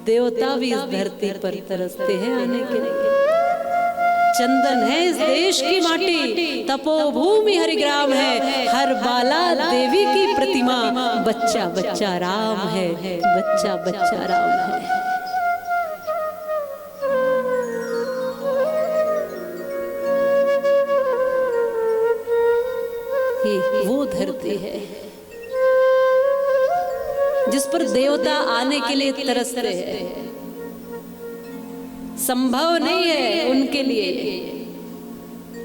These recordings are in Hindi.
देवता भी इस धरती पर तरसते हैं आने के लिए। चंदन है इस देश की माटी, तपोभूमि हरिग्राम है, हर बाला देवी की प्रतिमा, बच्चा बच्चा राम है, बच्चा बच्चा राम है। ये वो धरती है जिस पर देवता आने के लिए तरसते हैं। संभव नहीं है उनके लिए,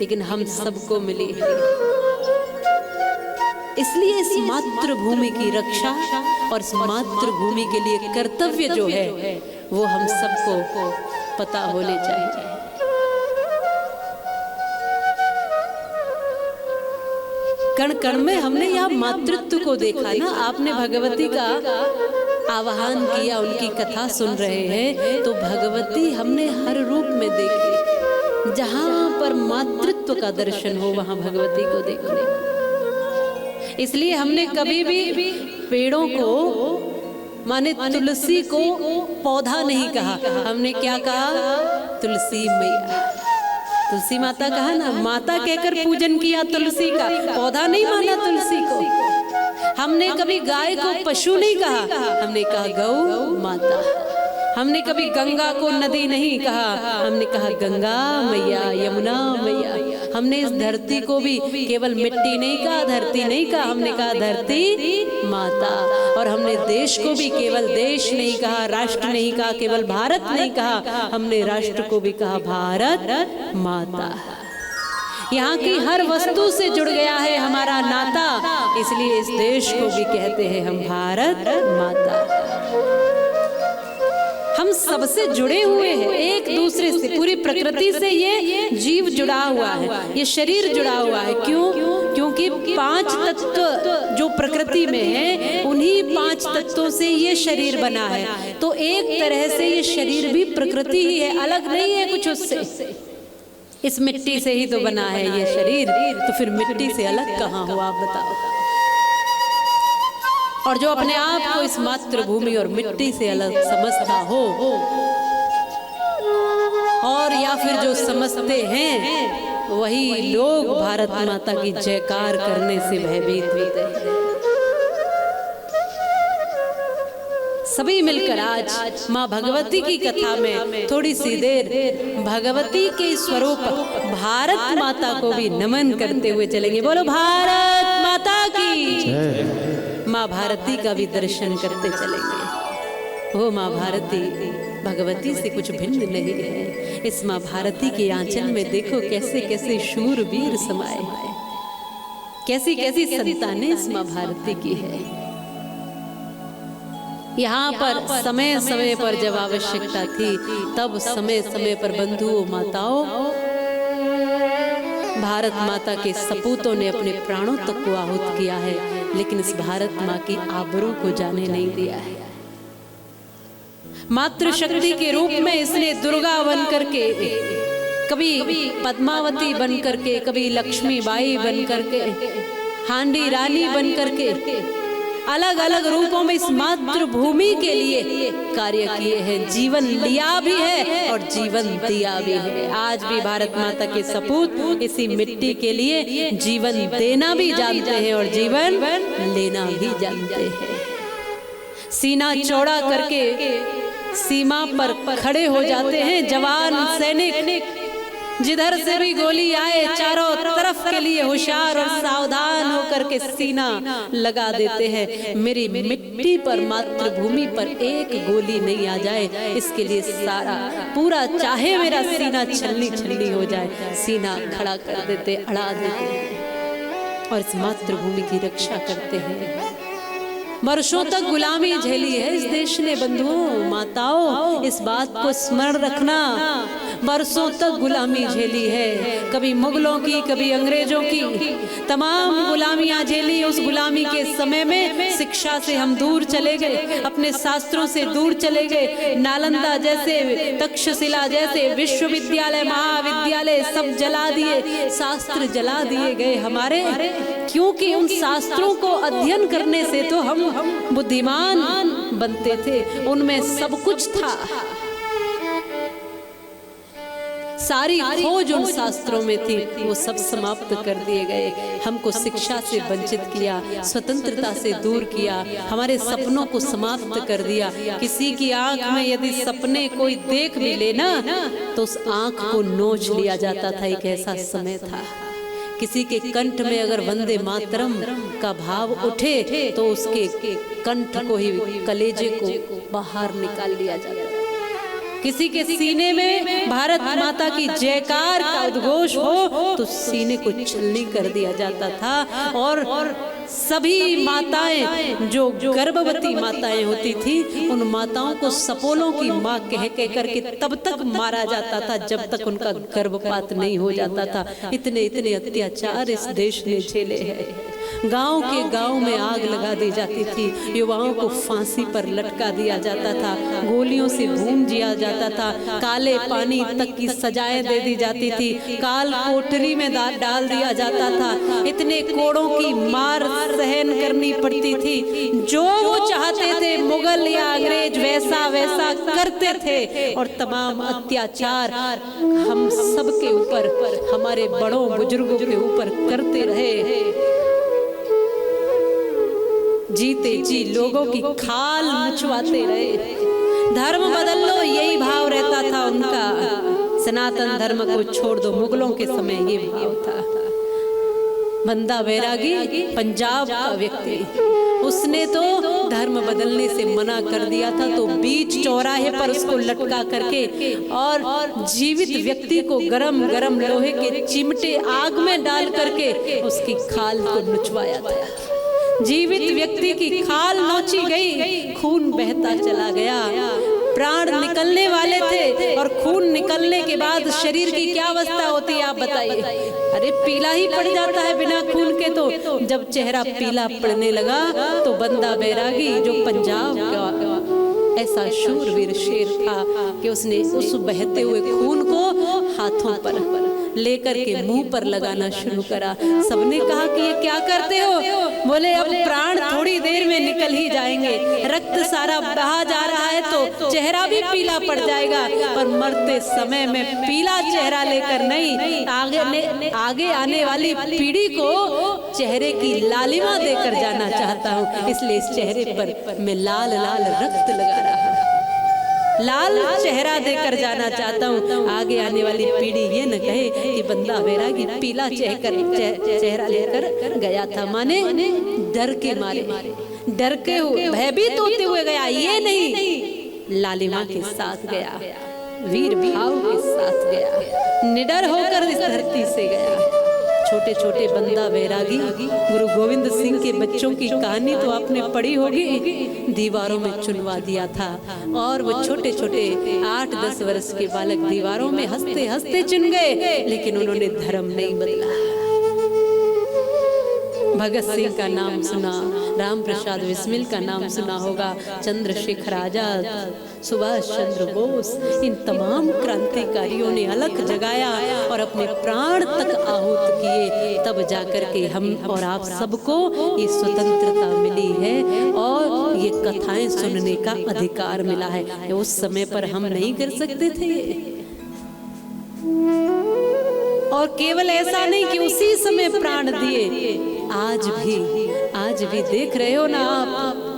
लेकिन हम सबको मिली है। इसलिए इस मातृभूमि की रक्षा और इस मातृभूमि के लिए कर्तव्य जो है वो हम सबको पता होने चाहिए। कण कण में हमने यहाँ मातृत्व को देखा ना। आपने भगवती का आवाहन किया, उनकी कथा सुन रहे हैं, तो भगवती हमने हर रूप में देखी। जहां पर मातृत्व का दर्शन हो वहां भगवती को देखने। इसलिए हमने कभी भी पेड़ों को माने तुलसी को पौधा नहीं कहा, हमने क्या कहा? तुलसी मैया, तुलसी माता कहा ना। माता कहकर पूजन किया तुलसी का, पौधा नहीं माना तुलसी को। हमने कभी गाय को पशु नहीं कहा, हमने कहा गौ माता। हमने कभी गंगा को नदी नहीं कहा, हमने कहा गंगा मैया, यमुना मैया। हमने इस धरती को भी केवल मिट्टी नहीं कहा, धरती नहीं कहा, हमने कहा धरती माता। और हमने देश को भी केवल देश नहीं कहा, राष्ट्र नहीं कहा, केवल भारत नहीं कहा, हमने राष्ट्र को भी कहा भारत माता। यहाँ की हर वस्तु से जुड़ गया है हमारा नाता, इसलिए इस देश को भी कहते हैं हम भारत माता। हम सबसे जुड़े हुए हैं एक दूसरे से, पूरी प्रकृति से ये जीव जुड़ा हुआ है, ये शरीर जुड़ा हुआ है। क्यों? क्योंकि 5 तत्व जो प्रकृति में है, उन्हीं 5 तत्वों से ये शरीर बना है। तो एक तरह से ये शरीर भी प्रकृति ही है, अलग नहीं है कुछ उससे। इस मिट्टी से ही तो बना है ये शरीर, तो फिर मिट्टी से अलग कहाँ हुआ आप बताओ। और जो अपने आप को इस मातृभूमि और मिट्टी से अलग समझता हो, और या फिर जो समझते हैं, वही लोग भारत माता की जयकार करने से भयभीत होते हैं। सभी मिलकर आज माँ भगवती की कथा में थोड़ी सी देर भगवती के स्वरूप भारत माता को भी नमन करते हुए चलेंगे। बोलो भारत माता की। माँ भारती का भी दर्शन करते चलेंगे। वो माँ भारती भगवती से कुछ भिन्न नहीं है। इस माँ भारती के आंचल में देखो कैसे कैसे शूरवीर समाये हैं, कैसी कैसी संतानें इस माँ भारती की है। यहाँ पर समय समय पर जब आवश्यकता थी, तब समय समय पर बंधुओं माताओं भारत माता के सपूतों ने अपने प्राणों तक को आहुत किया है, लेकिन इस भारत माँ की आबरू को जाने नहीं दिया है। मातृशक्ति के रूप में इसने दुर्गा बन करके, कभी पद्मावती बन करके, कभी लक्ष्मीबाई बन करके, हांडी रानी बन करके, अलग अलग रूपों में इस मातृभूमि के लिए कार्य किए हैं। जीवन लिया भी है और जीवन दिया भी है। आज भी भारत माता के सपूत इसी मिट्टी के लिए जीवन देना भी जानते हैं और जीवन लेना भी जानते हैं। सीना चौड़ा करके सीमा पर खड़े हो जाते हैं जवान सैनिक। जिधर से भी गोली आए, चारों तरफ के लिए होशियार और सावधान होकर के सीना लगा देते हैं। मेरी मिट्टी पर, मातृभूमि पर एक गोली नहीं आ जाए, इसके लिए सारा पूरा, चाहे मेरा सीना छलनी छलनी हो जाए, सीना खड़ा कर देते, अड़ा देते हैं और इस मातृभूमि की रक्षा करते हैं। वर्षों तक गुलामी झेली है इस देश ने। बंधुओं माताओं, इस बात को स्मरण रखना, वर्षों तक गुलामी झेली है। कभी मुगलों की, कभी अंग्रेजों की, तमाम गुलामियां झेली। उस गुलामी के समय में शिक्षा से हम दूर चले गए, अपने शास्त्रों से दूर चले गए। नालंदा जैसे, तक्षशिला जैसे विश्वविद्यालय, महाविद्यालय सब जला दिए, शास्त्र जला दिए गए हमारे। क्योंकि उन शास्त्रों को अध्ययन करने से तो हम बुद्धिमान बनते थे, उनमें सब कुछ था। सारी खोज उन शास्त्रों में थी, वो सब समाप्त कर दिए गए। हमको शिक्षा से वंचित किया, स्वतंत्रता से दूर किया, हमारे सपनों को समाप्त कर दिया। किसी की आंख में यदि सपने कोई देख भी लेना तो उस आंख को नोच लिया जाता था। एक ऐसा समय था। किसी के कंठ में अगर वंदे मातरम का भाव उठे तो उसके कंठ को ही, कलेजे को बाहर निकाल लिया जाता था। किसी के सीने में भारत माता की जयकार का उद्घोष हो तो सीने को छलनी कर दिया जाता था। और सभी माताएं जो गर्भवती माताएं होती थी, उन माताओं को सपोलों की माँ कह करके तब तक मारा जाता था जब तक उनका गर्भपात नहीं हो जाता था। इतने अत्याचार इस देश ने झेले हैं। गांव के गांव में आग लगा दी जाती थी, युवाओं को फांसी पर लटका दिया जाता था, गोलियों से भून दिया जाता था, काले पानी तक की सजाएं दे दी जाती थी, काल कोठरी में डाल दिया जाता था। इतने कोड़ों की मार सहन करनी पड़ती थी। जो वो चाहते थे मुगल या अंग्रेज वैसा करते थे। और तमाम अत्याचार हम सब के ऊपर, हमारे बड़ों बुजुर्गों के ऊपर करते रहे। जीते जी लोगों की खाल मचवाते रहे। धर्म बदल लो, यही भाव रहता था उनका। सनातन धर्म को छोड़ दो, मुगलों के समय ये भाव था। बंदा बैरागी पंजाब का व्यक्ति, उसने तो धर्म बदलने से मना कर दिया था, तो बीच चौराहे पर उसको लटका करके और जीवित व्यक्ति को गरम गरम लोहे के चिमटे आग में डाल करके उसकी खाल को नुचवाया था। जीवित व्यक्ति की खाल नोची गई, खून बहता चला गया। प्राण निकलने वाले थे और खून निकलने के बाद शरीर की क्या अवस्था होती है आप बताइए। अरे पीला ही पड़ जाता है बिना खून के। तो जब चेहरा पीला पड़ने लगा तो बंदा बैरागी जो पंजाब का ऐसा शूरवीर शेर था कि उसने उस बहते हुए खून को हाथों पर लेकर के मुंह पर लगाना शुरू करा। सबने कहा कि ये क्या करते हो? बोले अब प्राण थोड़ी देर में निकल ही जाएंगे, रक्त सारा बहा जा रहा है तो चेहरा भी पीला पड़ जाएगा, पर मरते समय में पीला चेहरा लेकर नहीं, आगे आने वाली पीढ़ी को चेहरे की लालिमा देकर जाना चाहता हूँ। इसलिए इस चेहरे पर मैं लाल लाल रक्त लगा रहा हूँ, लाल चेहरा देकर जाना चाहता हूँ। आगे आने वाली पीढ़ी ये न कहे कि बंदा बैरागी पीला चेहरा लेकर गया था। माने डर के मारे, डर के भयभीत होते हुए गया, ये नहीं लालिमा के साथ गया, वीर भाव के साथ गया, निडर होकर इस धरती से गया। छोटे छोटे बंदा बैरागी गुरु गोविंद सिंह के बच्चों की कहानी तो आपने पढ़ी होगी। दीवारों में चुनवा दिया था और वो छोटे छोटे 8-10 वर्ष के बालक दीवारों में हंसते हंसते चुन गए, लेकिन उन्होंने धर्म नहीं बदला। भगत सिंह का नाम सुना, राम प्रसाद बिस्मिल का नाम सुना होगा, चंद्रशेखर आजाद, सुभाष चंद्र बोस, इन तमाम क्रांतिकारियों ने अलख जगाया और अपने प्राण तक आहूत किए। तब जाकर के हम और आप सबको ये स्वतंत्रता मिली है और ये कथाएं सुनने का अधिकार मिला है। उस समय पर हम नहीं कर सकते थे। और केवल ऐसा नहीं कि उसी समय प्राण दिए, आज भी देख रहे हो ना आप,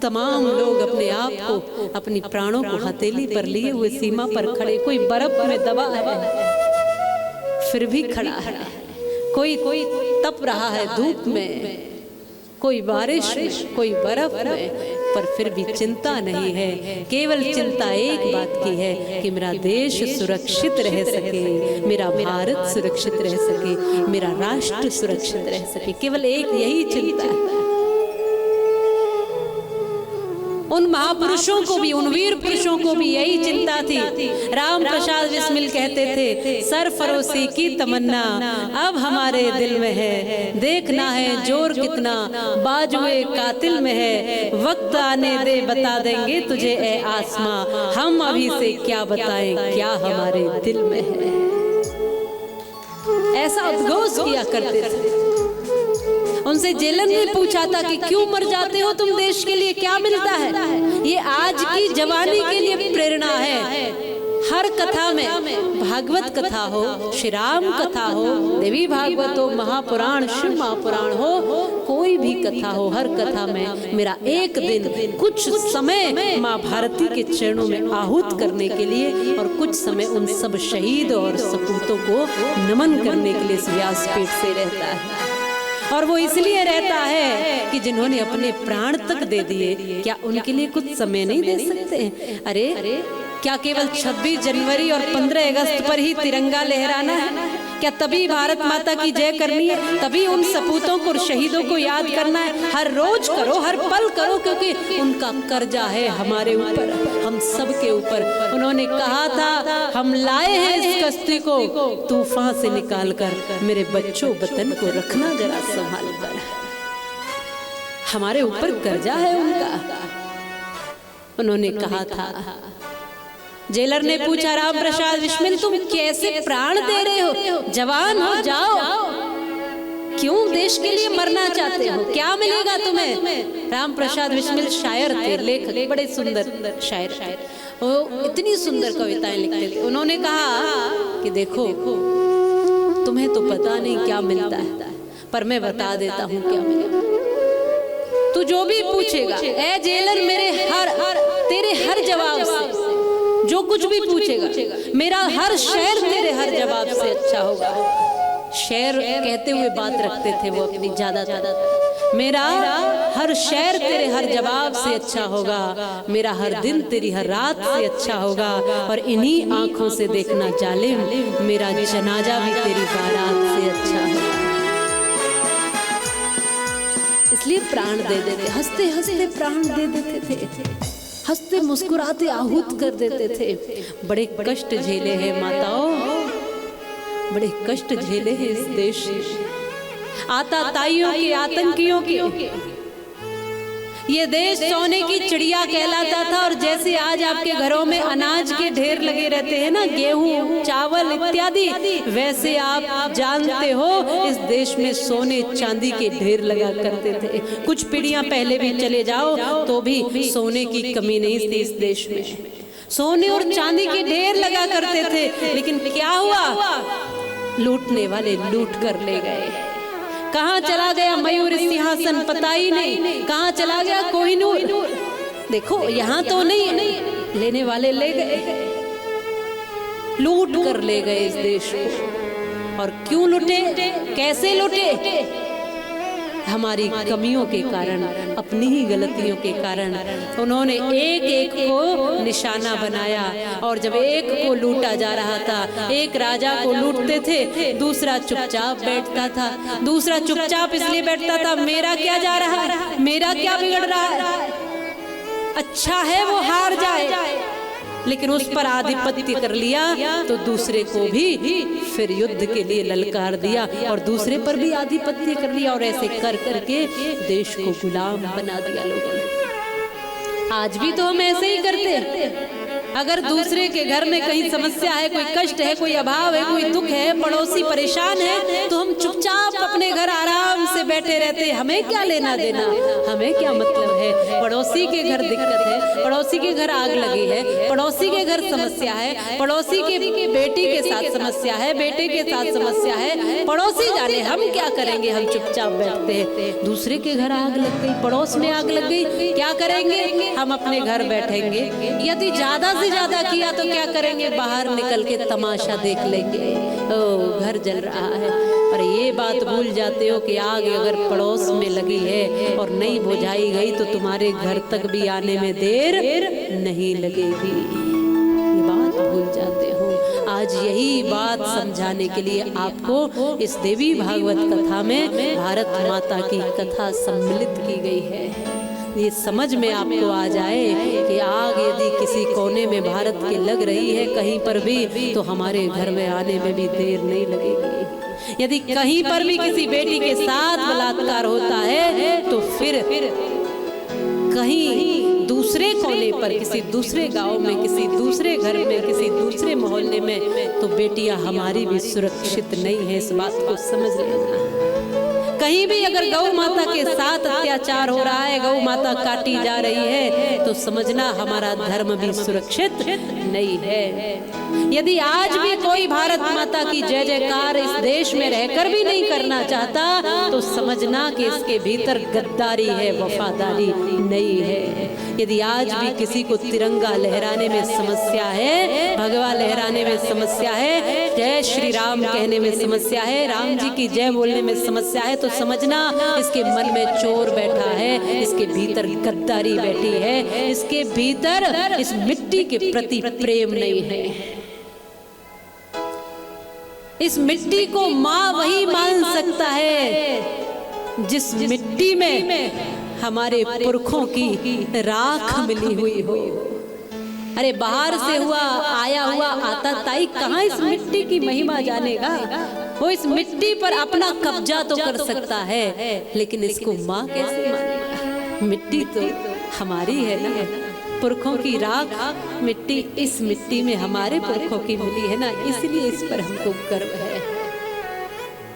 तमाम लोग अपने आप को, अपनी प्राणों को हथेली पर लिए हुए सीमा पर खड़े। कोई बर्फ में दबा है फिर भी खड़ा है, कोई तप रहा है धूप में, कोई बारिश में, कोई बर्फ में, पर फिर भी चिंता नहीं है। केवल चिंता एक बात की है कि मेरा देश सुरक्षित रह सके, मेरा भारत सुरक्षित रह सके, मेरा राष्ट्र सुरक्षित रह सके। केवल एक यही चिंता है। उन महापुरुषों को भी, उन वीर पुरुषों को भी यही चिंता थी। राम प्रसाद बिस्मिल कहते थे, सरफरोशी की तमन्ना अब हमारे दिल में है, देखना है जोर कितना बाजुए कातिल में है, वक्त आने दे बता देंगे तुझे ए आसमां, हम अभी से क्या बताएं क्या हमारे दिल में है। ऐसा उद्घोष किया करते थे। उनसे जेलर ने पूछा था कि क्यों मर जाते हो तुम देश के लिए, क्या मिलता है? ये आज की जवानी के लिए प्रेरणा है। हर कथा में, भागवत कथा हो, श्री राम कथा हो, देवी भागवत हो, महापुराण, शिव महापुराण हो, कोई भी कथा हो, हर कथा में मेरा एक दिन कुछ समय माँ भारती के चरणों में आहूत करने के लिए और कुछ समय उन सब शहीद और सपूतों को नमन करने के लिए इस व्यासपीठ से रहता है। और वो इसलिए रहता है कि जिन्होंने अपने प्राण तक दे दिए, क्या उनके लिए कुछ समय नहीं दे सकते? अरे क्या केवल 26 जनवरी और 15 अगस्त पर ही तिरंगा लहराना है? क्या तभी भारत माता की जय करनी है? तभी उन सपूतों को, शहीदों को याद करना है? हर रोज करो, हर पल करो, क्योंकि उनका कर्जा है हमारे ऊपर, हम सब के ऊपर। उन्होंने कहा था, हम लाए हैं इस कश्ती को तूफान से निकाल कर, मेरे बच्चों वतन को रखना जरा संभाल कर। हमारे ऊपर कर्जा है उनका, उन्होंने कहा था। जेलर ने पूछा, राम प्रसाद बिस्मिल तुम कैसे प्राण दे रहे हो? जवान हो जाओ, क्यों देश के लिए मरना चाहते हो? क्या मिलेगा तुम्हें? राम प्रसाद बिस्मिल शायर थे, लेखक, बड़े सुंदर शायर, वो इतनी सुंदर कविताएं लिखते थे। उन्होंने कहा कि देखो तुम्हें तो पता नहीं क्या मिलता है, पर मैं बता देता हूँ क्या मिलेगा। तू जो भी पूछेगा, ए जेलर, मेरे तेरे हर जवाब से, जो कुछ भी पूछेगा, मेरा हर शेर तेरे हर जवाब से अच्छा होगा। शेर कहते हुए बात रखते थे वो अपनी ज्यादातर। मेरा हर शेर तेरे हर जवाब से अच्छा होगा, मेरा हर दिन तेरी हर रात से अच्छा होगा, और इन्हीं आंखों से देखना जालिम, मेरा जनाजा भी तेरी बारात से अच्छा होगा। इसलिए प्राण दे देते, हंसते हंसते प्राण दे देते थे, हंसते मुस्कुराते आहूत कर देते थे। बड़े कष्ट झेले हैं माताओं, बड़े कष्ट झेले हैं इस देश में। आतताइयों के, आतंकियों के, ये देश सोने की चिड़िया कहलाता था। और जैसे आज आपके घरों में अनाज के ढेर लगे रहते हैं ना, गेहूं, चावल इत्यादि, वैसे आप जानते हो इस देश में सोने चांदी के ढेर लगा करते थे। कुछ पीढ़ियां पहले भी चले जाओ तो भी सोने की कमी नहीं थी इस देश में, सोने और चांदी के ढेर लगा करते थे। लेकिन क्या हुआ? लूटने वाले लूट कर ले गए। कहाँ चला गया मयूर सिंहासन पता ही नहीं, कहाँ चला गया कोहिनूर? देखो यहाँ तो नहीं, लेने वाले ले गए, लूट कर ले गए इस देश को। और क्यों लूटे, कैसे लूटे? हमारी कमियों के कारण, अपनी ही गलतियों के कारण उन्होंने एक एक को निशाना बनाया। और जब एक को लूटा जा रहा था, एक राजा को लूटते थे, दूसरा चुपचाप बैठता था। दूसरा चुपचाप इसलिए बैठता था, मेरा क्या जा रहा है, मेरा क्या बिगड़ रहा है, अच्छा है वो हार जाए। लेकिन उस पर आधिपत्य कर लिया तो दूसरे को भी फिर युद्ध के लिए ललकार दिया और दूसरे पर भी आधिपत्य कर लिया, और ऐसे कर करके देश को गुलाम बना दिया लोगों ने। आज भी तो हम ऐसे ही करते हैं। अगर दूसरे के घर में कहीं समस्या है, कोई कष्ट है, कोई अभाव है, कोई दुख है, पड़ोसी परेशान है, तो हम चुपचाप अपने घर आराम से बैठे रहते हैं। हमें क्या लेना देना, हमें क्या मतलब है? पड़ोसी के घर दिक्कत है, पड़ोसी के घर आग लगी है, पड़ोसी के घर समस्या है, पड़ोसी के बेटी के साथ समस्या है, बेटे के साथ समस्या है, पड़ोसी जाने, हम क्या करेंगे? हम चुपचाप बैठते हैं। दूसरे के घर आग लग गई, पड़ोस में आग लग गई, क्या करेंगे? हम अपने घर बैठेंगे। यदि ज्यादा ज्यादा किया तो क्या करेंगे? बाहर निकल के तमाशा देख लेंगे, ओ घर जल रहा है। और ये बात भूल जाते हो कि आग अगर पड़ोस में लगी है और नहीं बुझाई गई तो तुम्हारे घर तक भी आने में देर नहीं लगेगी। ये बात भूल जाते हो। आज यही बात समझाने के लिए आपको इस देवी भागवत कथा में भारत माता की कथा सम्मिलित की गई है। ये समझ में आपको आ जाए कि आग यदि किसी कोने में भारत की लग रही है कहीं पर भी, तो हमारे घर में आने में भी देर नहीं लगेगी। यदि कहीं पर भी किसी बेटी के साथ बलात्कार होता है तो फिर कहीं दूसरे कोने पर, किसी दूसरे गांव में, किसी दूसरे घर में, किसी दूसरे मोहल्ले में, तो बेटियां हमारी भी सुरक्षित नहीं है। इस बात को समझ लेना। कहीं भी अगर गौ माता के साथ अत्याचार हो रहा है, गौ माता काटी जा रही है, तो समझना हमारा धर्म भी सुरक्षित नहीं है। यदि आज भी कोई भारत माता की जय जयकार इस देश में रहकर भी नहीं करना चाहता, तो समझना कि इसके भीतर गद्दारी है, वफादारी नहीं है। यदि आज भी किसी को तिरंगा लहराने में समस्या है, भगवा लहराने में समस्या है, जय श्री राम कहने में समस्या है, राम जी की जय बोलने में समस्या है, तो समझना इसके मन में चोर बैठा है, इसके भीतर गद्दारी बैठी है, इसके भीतर इस मिट्टी के प्रति प्रेम नहीं है। इस मिट्टी को माँ वही मान सकता है जिस मिट्टी में हमारे पुरखों की राख मिली हुई हो। अरे बाहर से हुआ आया हुआ आता ताई कहाँ इस मिट्टी की महिमा जानेगा। वो इस मिट्टी पर अपना कब्जा तो कर सकता है, लेकिन इसको माँ कैसे मानेगा। मिट्टी तो हमारी है ना, पुरखों की राख मिट्टी, इस मिट्टी में हमारे पुरखों की मिली है ना, इसलिए इस पर हमको गर्व है।